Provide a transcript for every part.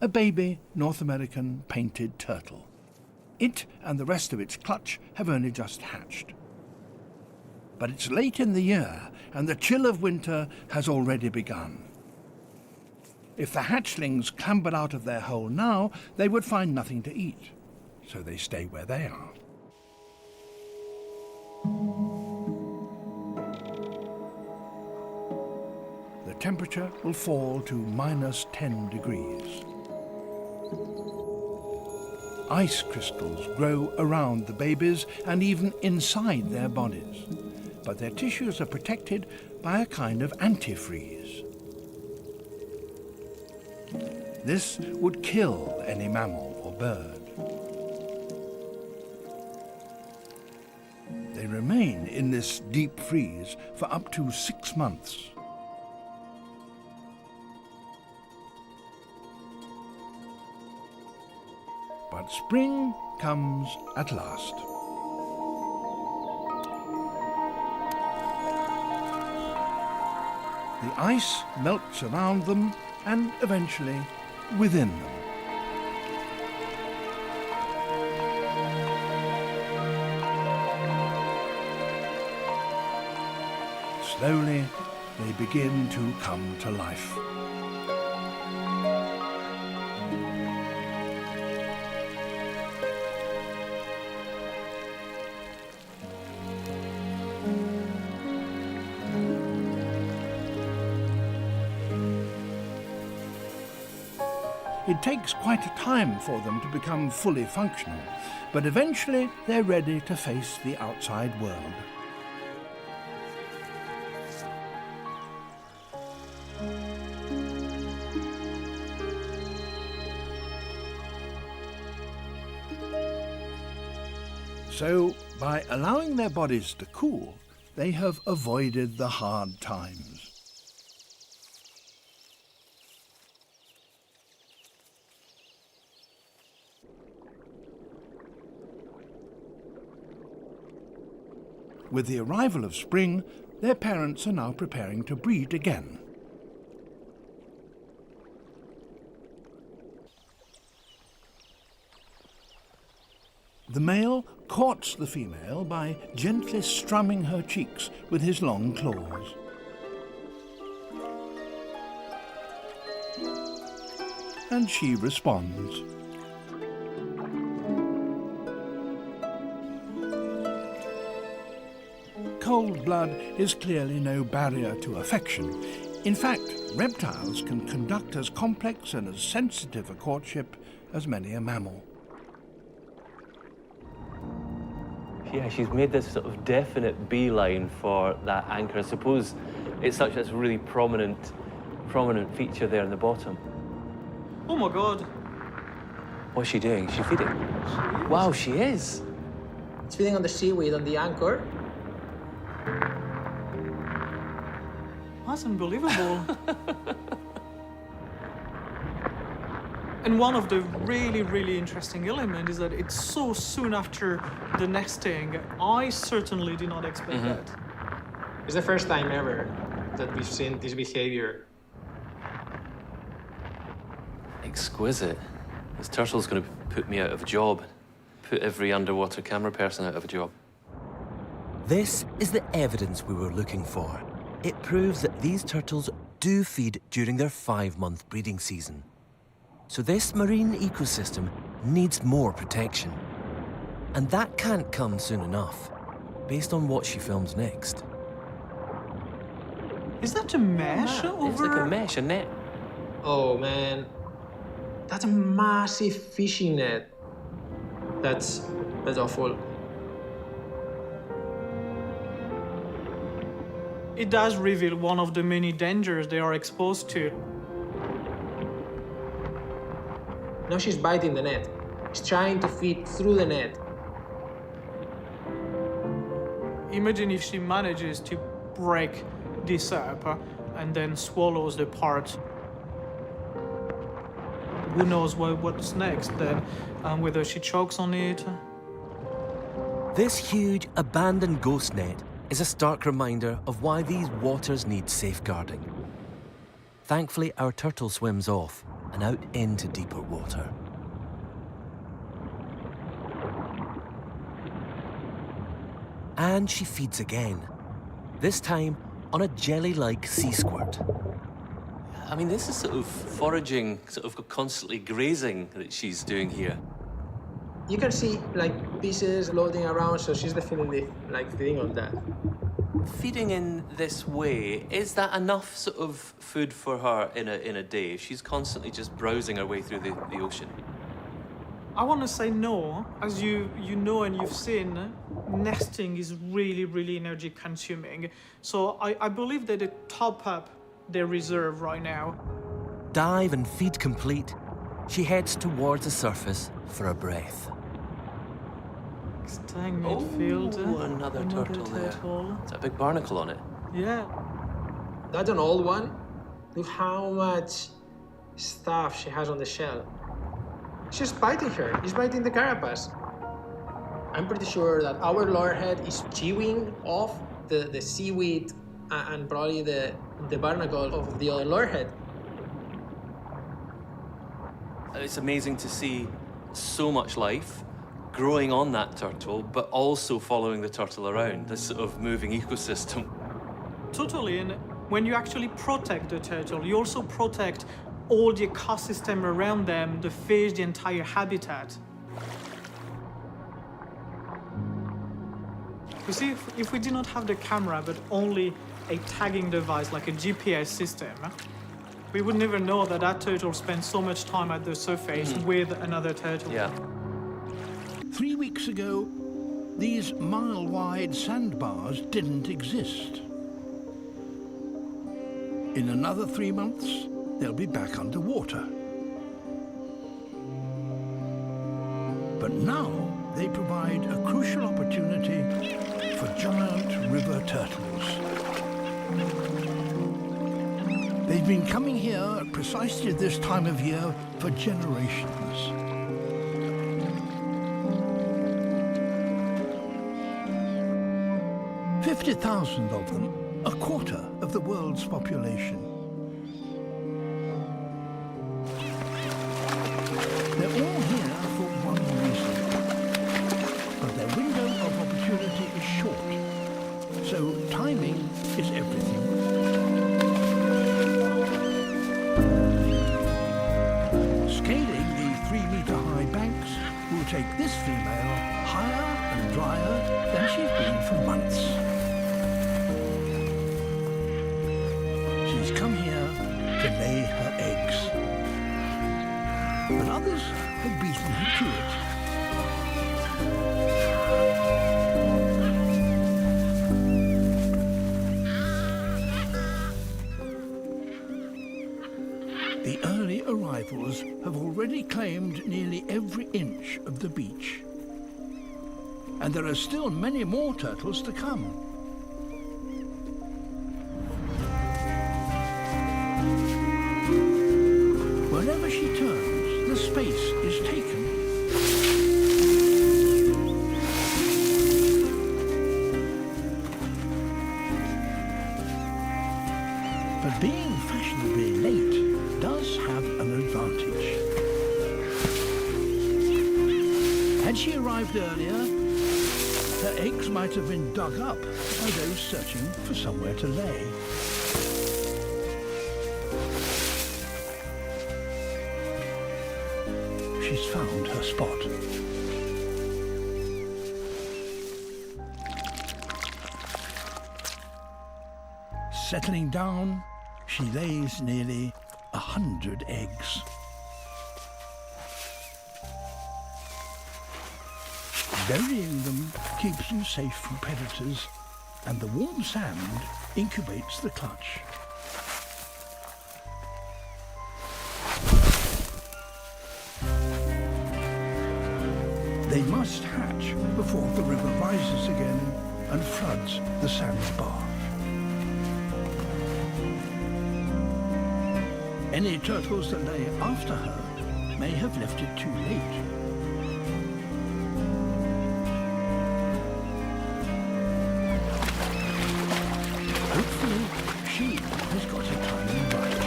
a baby North American painted turtle. It and the rest of its clutch have only just hatched. But it's late in the year, and the chill of winter has already begun. If the hatchlings clambered out of their hole now, they would find nothing to eat, so they stay where they are. The temperature will fall to -10 degrees. Ice crystals grow around the babies and even inside their bodies, but their tissues are protected by a kind of antifreeze. This would kill any mammal or bird. They remain in this deep freeze for up to 6 months. But spring comes at last. The ice melts around them and eventually within them. Slowly, they begin to come to life. It takes quite a time for them to become fully functional, but eventually they're ready to face the outside world. So, by allowing their bodies to cool, they have avoided the hard times. With the arrival of spring, their parents are now preparing to breed again. The male courts the female by gently strumming her cheeks with his long claws. And she responds. Cold blood is clearly no barrier to affection. In fact, reptiles can conduct as complex and as sensitive a courtship as many a mammal. Yeah, she's made this sort of definite beeline for that anchor. I suppose it's such a really prominent feature there in the bottom. Oh my God. What's she doing? Is she feeding? She is. Wow, she is. It's feeding on the seaweed on the anchor. That's unbelievable. And one of the really, really interesting elements is that it's so soon after the nesting. I certainly did not expect that. It's the first time ever that we've seen this behavior. Exquisite. This turtle's going to put me out of a job. Put every underwater camera person out of a job. This is the evidence we were looking for. It proves that these turtles do feed during their 5-month breeding season. So this marine ecosystem needs more protection. And that can't come soon enough, based on what she films next. Is that a mesh over? It's like a mesh, a net. Oh man, that's a massive fishing net. That's awful. It does reveal one of the many dangers they are exposed to. Now she's biting the net. She's trying to feed through the net. Imagine if she manages to break this up and then swallows the part. Who knows what's next then, whether she chokes on it. This huge abandoned ghost net is a stark reminder of why these waters need safeguarding. Thankfully, our turtle swims off, and out into deeper water. And she feeds again, this time on a jelly-like sea squirt. I mean, this is sort of foraging, sort of constantly grazing that she's doing here. You can see like pieces floating around, so she's definitely like feeding on that. Feeding in this way, is that enough sort of food for her in a day? She's constantly just browsing her way through the ocean. I want to say no. As you know and you've seen, nesting is really, really energy consuming. So I believe that they top up their reserve right now. Dive and feed complete, she heads towards the surface for a breath. Staying midfield. Oh, another turtle there. It's a big barnacle on it. Yeah. That's an old one. Look how much stuff she has on the shell. She's biting her. He's biting the carapace. I'm pretty sure that our lordhead is chewing off the seaweed and probably the barnacle of the other lordhead. It's amazing to see so much life growing on that turtle, but also following the turtle around, this sort of moving ecosystem. Totally, and when you actually protect the turtle, you also protect all the ecosystem around them, the fish, the entire habitat. You see, if we did not have the camera, but only a tagging device like a GPS system, we would never know that that turtle spent so much time at the surface with another turtle. Yeah. 3 weeks ago, these mile-wide sandbars didn't exist. In another 3 months, they'll be back underwater. But now they provide a crucial opportunity for giant river turtles. They've been coming here at precisely this time of year for generations. "50,000 of them, a quarter of the world's population. They're all here for one reason, but their window of opportunity is short, so timing is everything. Scaling the 3-meter-high banks will take this female higher and drier than she's been for months. She's come here to lay her eggs, but others have beaten her to it. The early arrivals have already claimed nearly every inch of the beach. And there are still many more turtles to come. Wherever she turns, the space is taken. But being fashionably late does have an advantage. Had she arrived earlier, her eggs might have been dug up by those searching for somewhere to lay. She's found her spot. Settling down, she lays nearly 100 eggs. Burying them keeps them safe from predators, and the warm sand incubates the clutch. They must hatch before the river rises again and floods the sandbar. Any turtles that lay after her may have left it too late. Hopefully, she has got her timing right.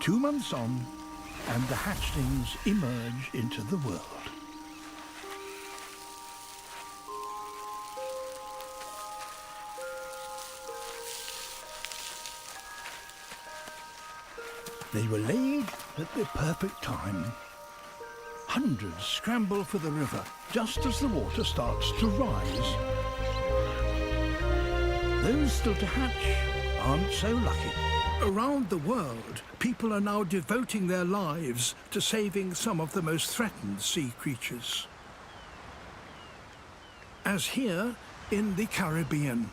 2 months on, and the hatchlings emerge into the world. They were laid at the perfect time. Hundreds scramble for the river just as the water starts to rise. Those still to hatch aren't so lucky. Around the world, people are now devoting their lives to saving some of the most threatened sea creatures. As here in the Caribbean.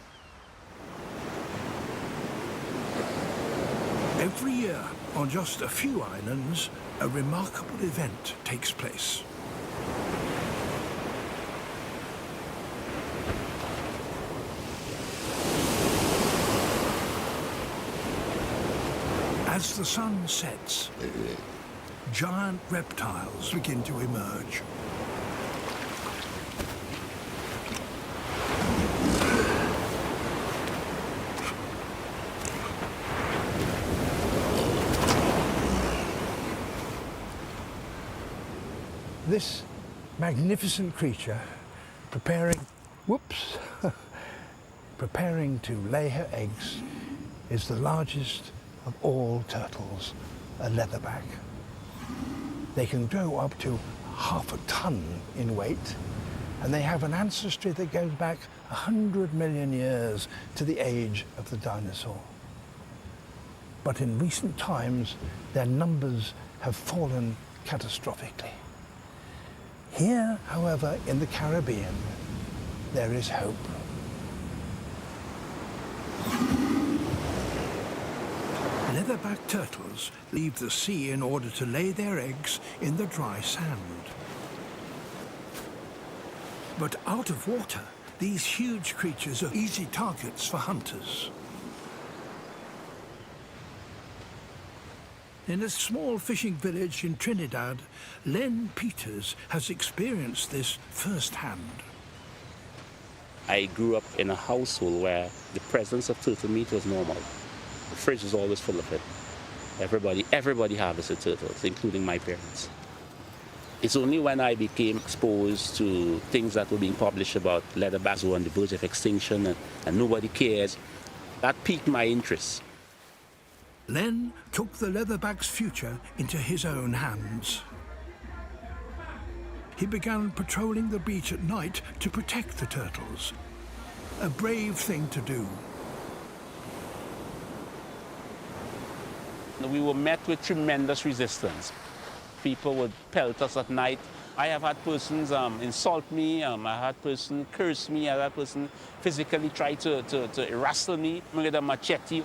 Every year, on just a few islands, a remarkable event takes place. As the sun sets, giant reptiles begin to emerge. This magnificent creature preparing to lay her eggs is the largest of all turtles, a leatherback. They can grow up to half a ton in weight, and they have an ancestry that goes back 100 million years to the age of the dinosaur. But in recent times, their numbers have fallen catastrophically. Here, however, in the Caribbean, there is hope. Leatherback turtles leave the sea in order to lay their eggs in the dry sand. But out of water, these huge creatures are easy targets for hunters. In a small fishing village in Trinidad, Len Peters has experienced this firsthand. I grew up in a household where the presence of turtle meat was normal. The fridge was always full of it. Everybody harvested turtles, including my parents. It's only when I became exposed to things that were being published about leatherbacks who were on the verge of extinction and nobody cares, that piqued my interest. Len took the leatherback's future into his own hands. He began patrolling the beach at night to protect the turtles. A brave thing to do. We were met with tremendous resistance. People would pelt us at night. I have had persons insult me, I had persons curse me, I had persons physically try to wrestle me with a machete.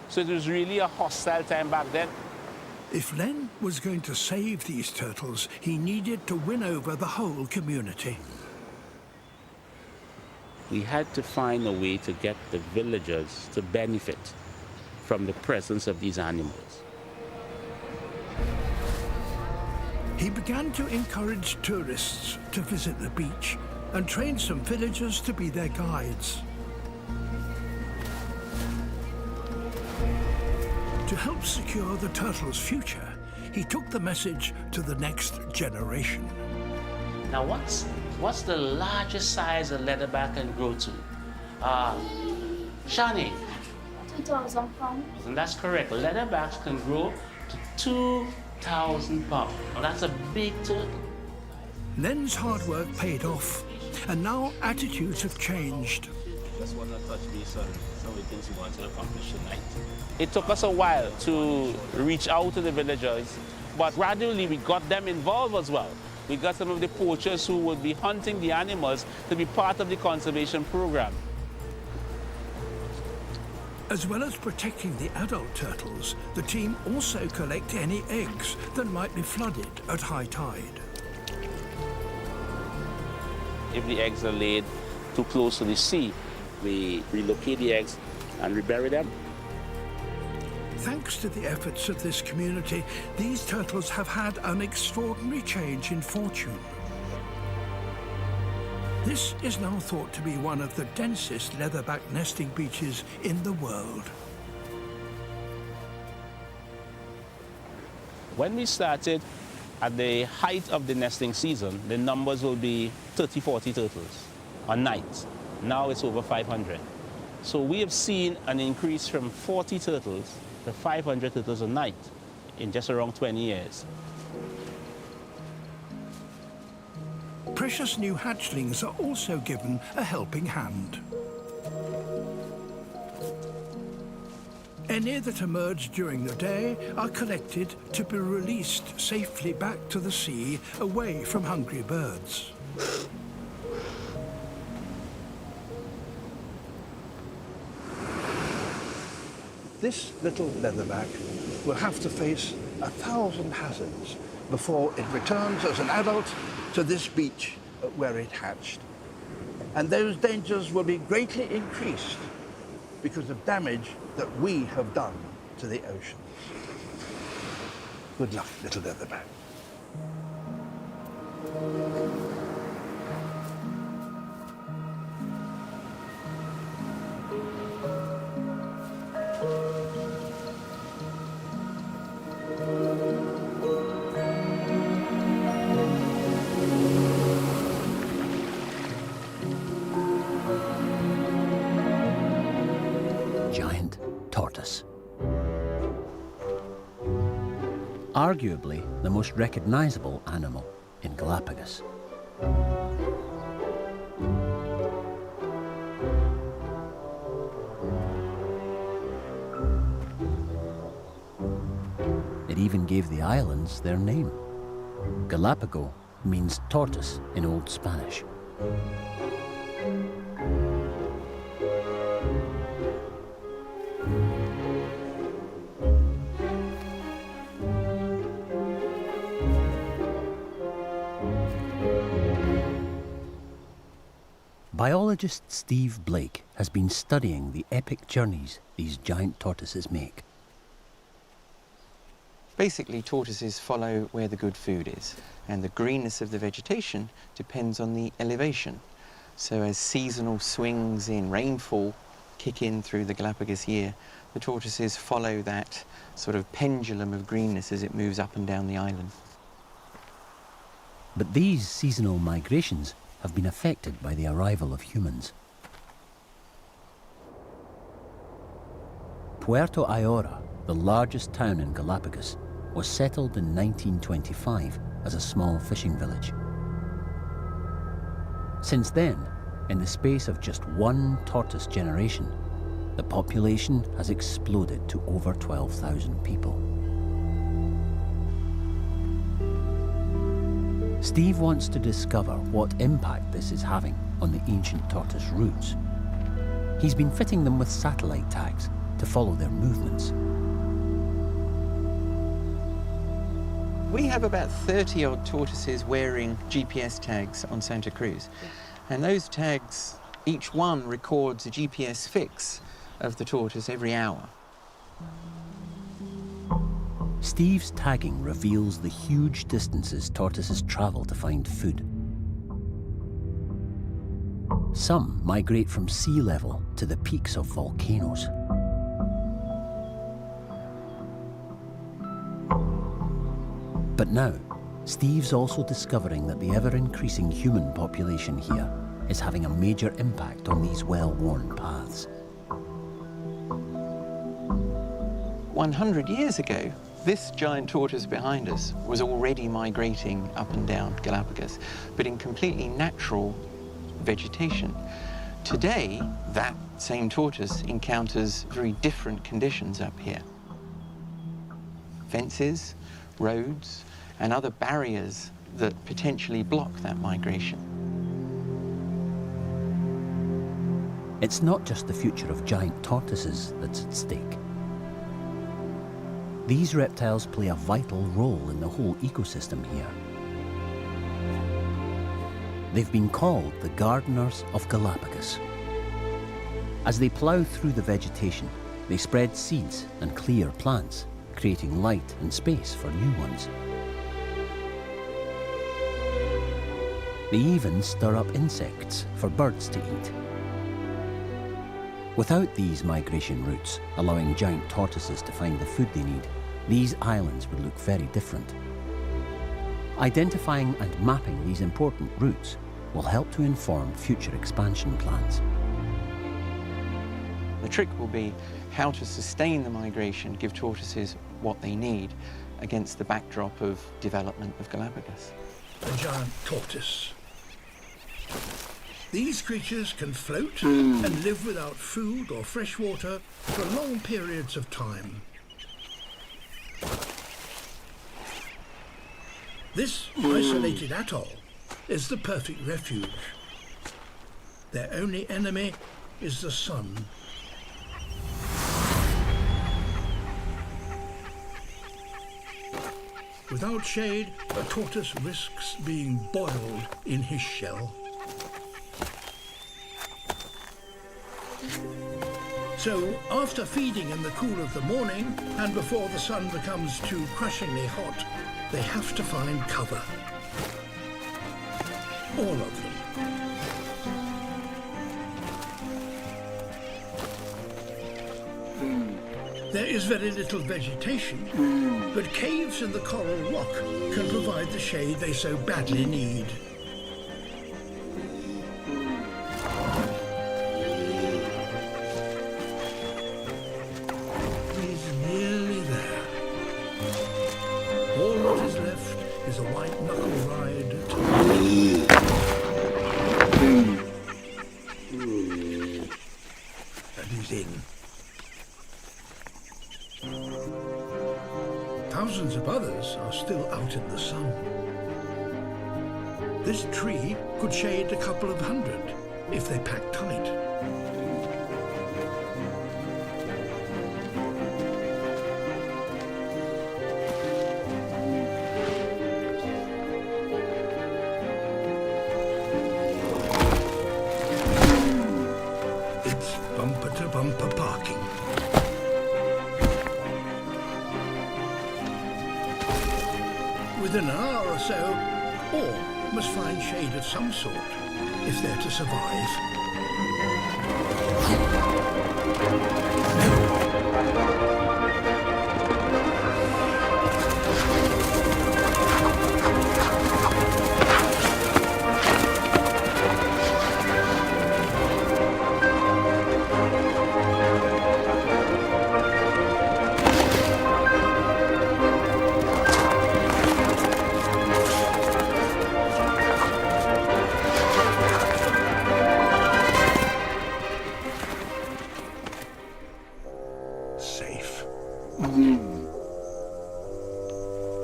So it was really a hostile time back then. If Len was going to save these turtles, he needed to win over the whole community. We had to find a way to get the villagers to benefit from the presence of these animals. He began to encourage tourists to visit the beach and trained some villagers to be their guides. To help secure the turtles' future, he took the message to the next generation. Now what's the largest size a leatherback can grow to? Shani? 2,000 pounds. And that's correct. Leatherbacks can grow to 2,000 pounds. Now that's a big turtle. Len's hard work paid off, and now attitudes have changed. Just want to touch base on some of the things we want to accomplish tonight. It took us a while to reach out to the villagers, but gradually we got them involved as well. We got some of the poachers who would be hunting the animals to be part of the conservation program. As well as protecting the adult turtles, the team also collect any eggs that might be flooded at high tide. If the eggs are laid too close to the sea, we relocate the eggs and rebury them. Thanks to the efforts of this community, these turtles have had an extraordinary change in fortune. This is now thought to be one of the densest leatherback nesting beaches in the world. When we started, at the height of the nesting season, the numbers will be 30, 40 turtles a night. Now it's over 500. So we have seen an increase from 40 turtles to 500 turtles a night in just around 20 years. Precious new hatchlings are also given a helping hand. Any that emerge during the day are collected to be released safely back to the sea, away from hungry birds. This little leatherback will have to face 1,000 hazards before it returns as an adult to this beach where it hatched. And those dangers will be greatly increased because of damage that we have done to the oceans. Good luck, little leatherback. Giant tortoise. Arguably the most recognizable animal in Galapagos. It even gave the islands their name. Galapago means tortoise in Old Spanish. Biologist Steve Blake has been studying the epic journeys these giant tortoises make. Basically, tortoises follow where the good food is, and the greenness of the vegetation depends on the elevation. So as seasonal swings in rainfall kick in through the Galapagos year, the tortoises follow that sort of pendulum of greenness as it moves up and down the island. But these seasonal migrations have been affected by the arrival of humans. Puerto Ayora, the largest town in Galapagos, was settled in 1925 as a small fishing village. Since then, in the space of just one tortoise generation, the population has exploded to over 12,000 people. Steve wants to discover what impact this is having on the ancient tortoise routes. He's been fitting them with satellite tags to follow their movements. We have about 30-odd tortoises wearing GPS tags on Santa Cruz. And those tags, each one records a GPS fix of the tortoise every hour. Steve's tagging reveals the huge distances tortoises travel to find food. Some migrate from sea level to the peaks of volcanoes. But now, Steve's also discovering that the ever-increasing human population here is having a major impact on these well-worn paths. 100 years ago, this giant tortoise behind us was already migrating up and down Galapagos, but in completely natural vegetation. Today, that same tortoise encounters very different conditions up here. Fences, roads, and other barriers that potentially block that migration. It's not just the future of giant tortoises that's at stake. These reptiles play a vital role in the whole ecosystem here. They've been called the gardeners of Galapagos. As they plough through the vegetation, they spread seeds and clear plants, creating light and space for new ones. They even stir up insects for birds to eat. Without these migration routes, allowing giant tortoises to find the food they need, these islands would look very different. Identifying and mapping these important routes will help to inform future expansion plans. The trick will be how to sustain the migration, give tortoises what they need against the backdrop of development of Galapagos. A giant tortoise. These creatures can float and live without food or fresh water for long periods of time. This isolated atoll is the perfect refuge. Their only enemy is the sun. Without shade, a tortoise risks being boiled in his shell. So, after feeding in the cool of the morning, and before the sun becomes too crushingly hot, they have to find cover. All of them. There is very little vegetation, but caves in the coral rock can provide the shade they so badly need. He's nearly there. All that is left is a white knuckle ride to... And he's in. Thousands of others are still out in the sun. This tree could shade a couple of hundred if they pack tight. It's bumper-to-bumper parking. Within an hour or so, all must find shade of some sort if they're to survive.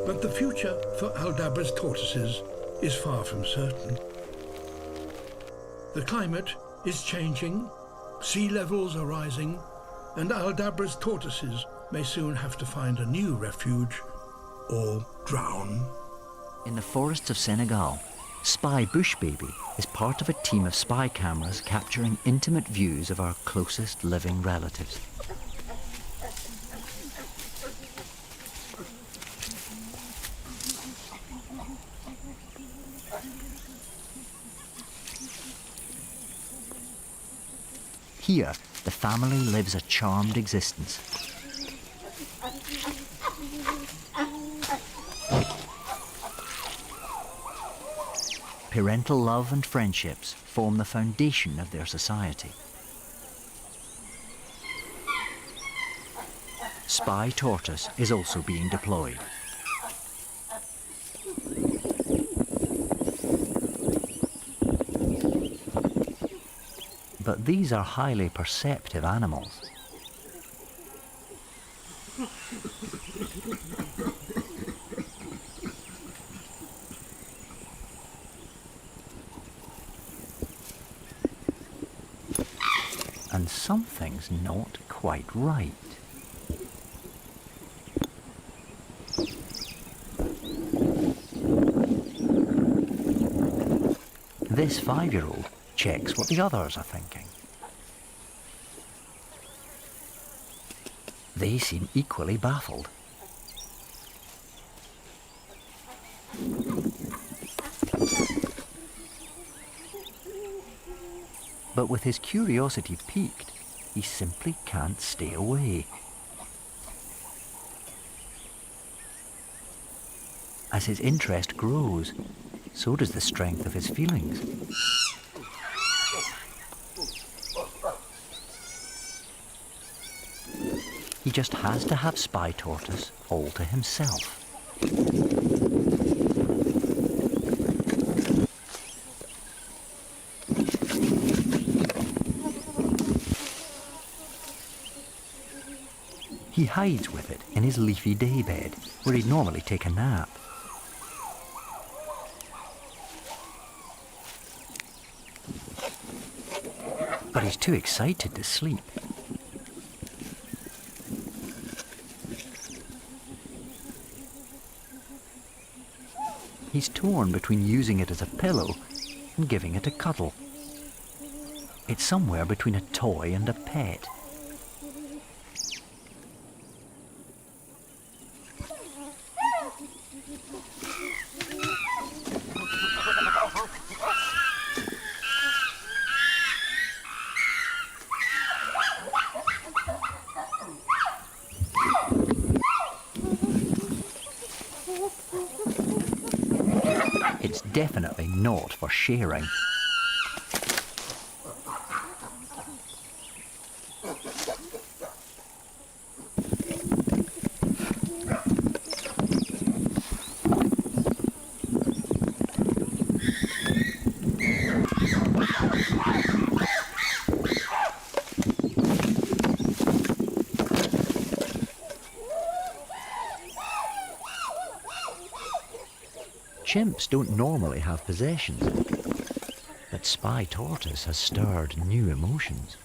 But the future for Aldabra's tortoises is far from certain. The climate is changing, sea levels are rising, and Aldabra's tortoises may soon have to find a new refuge or drown. In the forests of Senegal, Spy Bush Baby is part of a team of spy cameras capturing intimate views of our closest living relatives. Here, the family lives a charmed existence. Parental love and friendships form the foundation of their society. Spy Tortoise is also being deployed. But these are highly perceptive animals. And something's not quite right. This 5-year-old checks what the others are thinking. They seem equally baffled. But with his curiosity piqued, he simply can't stay away. As his interest grows, so does the strength of his feelings. He just has to have Spy Tortoise all to himself. He hides with it in his leafy daybed, where he'd normally take a nap. But he's too excited to sleep. He's torn between using it as a pillow and giving it a cuddle. It's somewhere between a toy and a pet. It's definitely not for sharing. Chimps don't normally have possessions, but Spy Tortoise has stirred new emotions.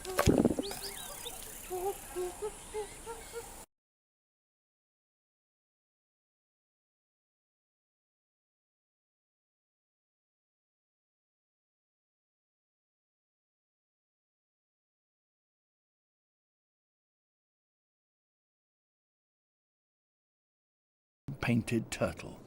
Painted turtle.